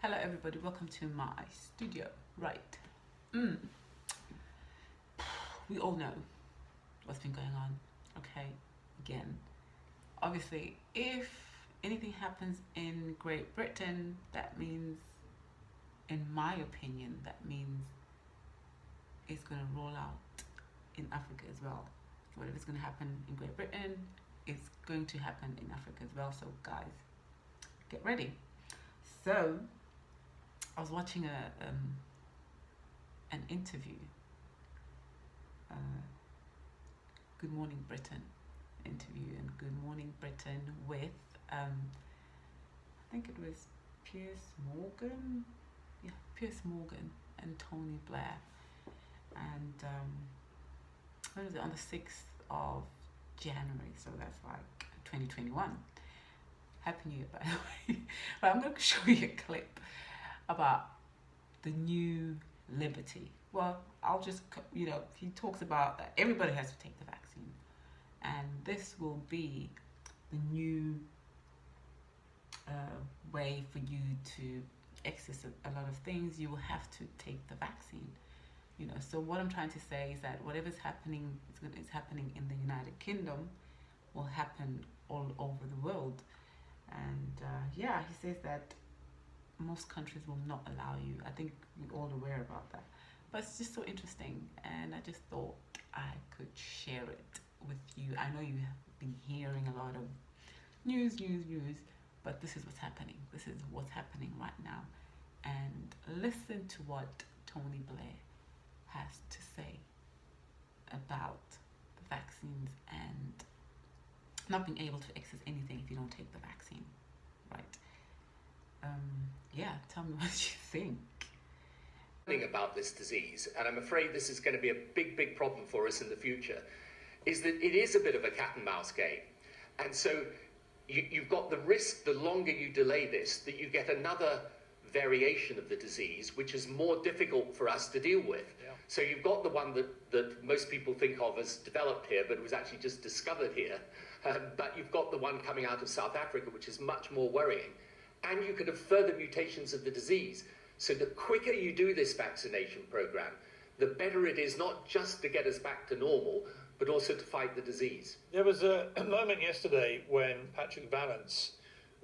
Hello, everybody. Welcome to my studio. Right. Mm. We all know what's been going on. Okay. Again, obviously, if anything happens in Great Britain, that means, in my opinion, that means it's going to roll out in Africa as well. So whatever's going to happen in Great Britain, it's going to happen in Africa as well. So, guys, get ready. So, I was watching an interview, uh, Good Morning Britain interview, and Good Morning Britain with I think it was Piers Morgan, yeah, Piers Morgan and Tony Blair, and when was it, on the 6th of January? So that's like 2021. Happy New Year, by the way. But I'm going to show you a clip about the new liberty. Well, I'll just, he talks about that everybody has to take the vaccine, and this will be the new way for you to access a lot of things. You will have to take the vaccine. So what I'm trying to say is that whatever's happening, it's happening in the United Kingdom, will happen all over the world. And he says that most countries will not allow you. I think we're all aware about that. But it's just so interesting, and I just thought I could share it with you. I know you have been hearing a lot of news, but this is what's happening. This is what's happening right now. And listen to what Tony Blair has to say about the vaccines and not being able to access anything if you don't take the vaccine, right? Tell me what you think. About this disease, and I'm afraid this is going to be a big problem for us in the future, is that it is a bit of a cat and mouse game. And so you've got the risk, the longer you delay this, that you get another variation of the disease, which is more difficult for us to deal with. Yeah. So you've got the one that most people think of as developed here, but it was actually just discovered here. But you've got the one coming out of South Africa, which is much more worrying. And you could have further mutations of the disease. So the quicker you do this vaccination program, the better it is, not just to get us back to normal, but also to fight the disease. There was a moment yesterday when Patrick Vallance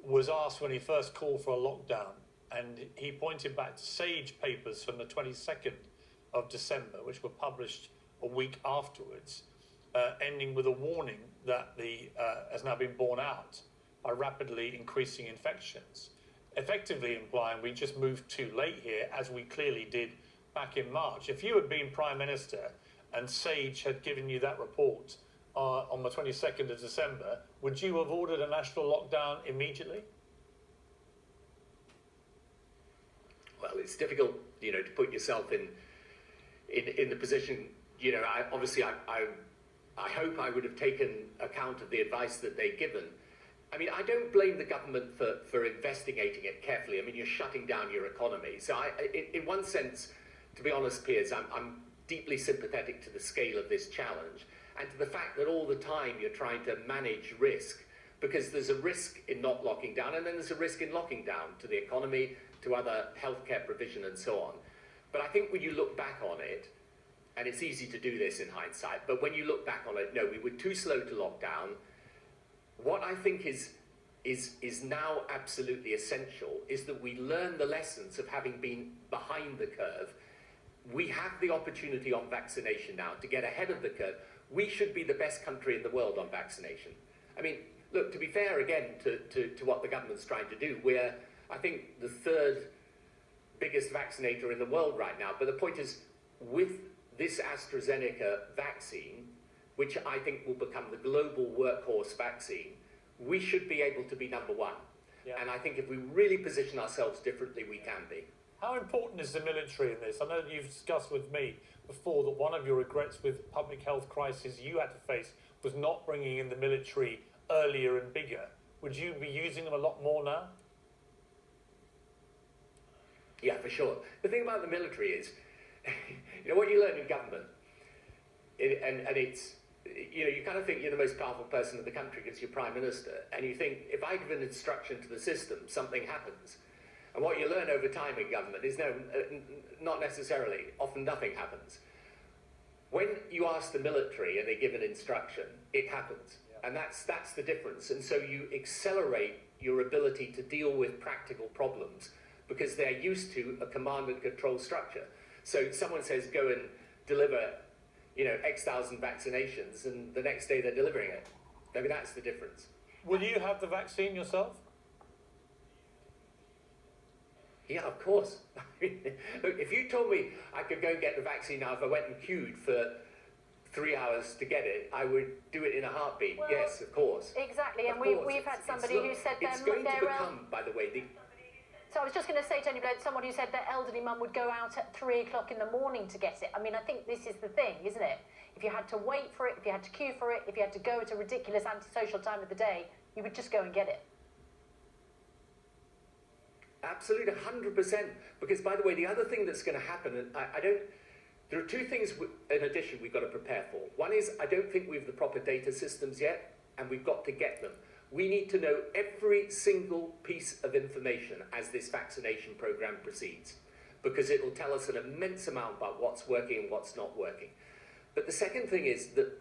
was asked when he first called for a lockdown, and he pointed back to SAGE papers from the 22nd of December, which were published a week afterwards, ending with a warning that has now been borne out by rapidly increasing infections, effectively implying we just moved too late here, as we clearly did back in March. If you had been Prime Minister and SAGE had given you that report on the 22nd of December, would you have ordered a national lockdown immediately? Well, it's difficult, to put yourself in the position. I hope I would have taken account of the advice that they'd given. I mean, I don't blame the government for investigating it carefully. I mean, you're shutting down your economy. So in one sense, to be honest, Piers, I'm deeply sympathetic to the scale of this challenge and to the fact that all the time you're trying to manage risk, because there's a risk in not locking down, and then there's a risk in locking down to the economy, to other healthcare provision and so on. But I think when you look back on it, and it's easy to do this in hindsight, but when you look back on it, no, we were too slow to lock down. What I think is now absolutely essential is that we learn the lessons of having been behind the curve. We have the opportunity on vaccination now to get ahead of the curve. We should be the best country in the world on vaccination. I mean, look, to be fair again to what the government's trying to do, we're, I think, the third biggest vaccinator in the world right now. But the point is, with this AstraZeneca vaccine, which I think will become the global workhorse vaccine, we should be able to be number one. Yeah. And I think if we really position ourselves differently, we can be. How important is the military in this? I know that you've discussed with me before that one of your regrets with public health crisis you had to face was not bringing in the military earlier and bigger. Would you be using them a lot more now? Yeah, for sure. The thing about the military is, what you learn in government, and it's, you kind of think you're the most powerful person in the country because you're Prime Minister, and you think, if I give an instruction to the system, something happens. And what you learn over time in government is not necessarily. Often nothing happens. When you ask the military and they give an instruction, it happens. Yeah. And that's the difference. And so you accelerate your ability to deal with practical problems because they're used to a command and control structure. So someone says, go and deliver, X thousand vaccinations, and the next day they're delivering it. I mean, that's the difference. Will you have the vaccine yourself? Yeah, of course. Look, if you told me I could go and get the vaccine now if I went and queued for 3 hours to get it, I would do it in a heartbeat. Well, yes, of course. Exactly, and we've had somebody who said it's going to become, by the way, So I was just going to say, Tony Blair, someone who said their elderly mum would go out at 3 o'clock in the morning to get it. I mean, I think this is the thing, isn't it? If you had to wait for it, if you had to queue for it, if you had to go at a ridiculous antisocial time of the day, you would just go and get it. Absolutely, 100%. Because, by the way, the other thing that's going to happen, and there are two things in addition we've got to prepare for. One is, I don't think we have the proper data systems yet, and we've got to get them. We need to know every single piece of information as this vaccination program proceeds, because it will tell us an immense amount about what's working and what's not working. But the second thing is that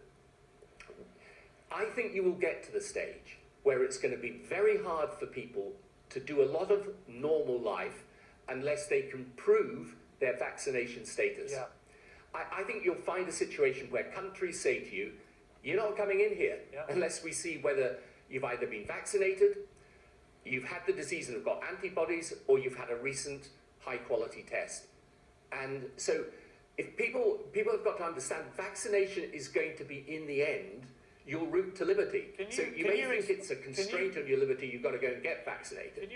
I think you will get to the stage where it's going to be very hard for people to do a lot of normal life unless they can prove their vaccination status. Yeah. I think you'll find a situation where countries say to you, you're not coming in here unless we see whether you've either been vaccinated, you've had the disease and have got antibodies, or you've had a recent high-quality test. And so if people have got to understand vaccination is going to be, in the end, your route to liberty. So you may think it's a constraint on your liberty, you've got to go and get vaccinated.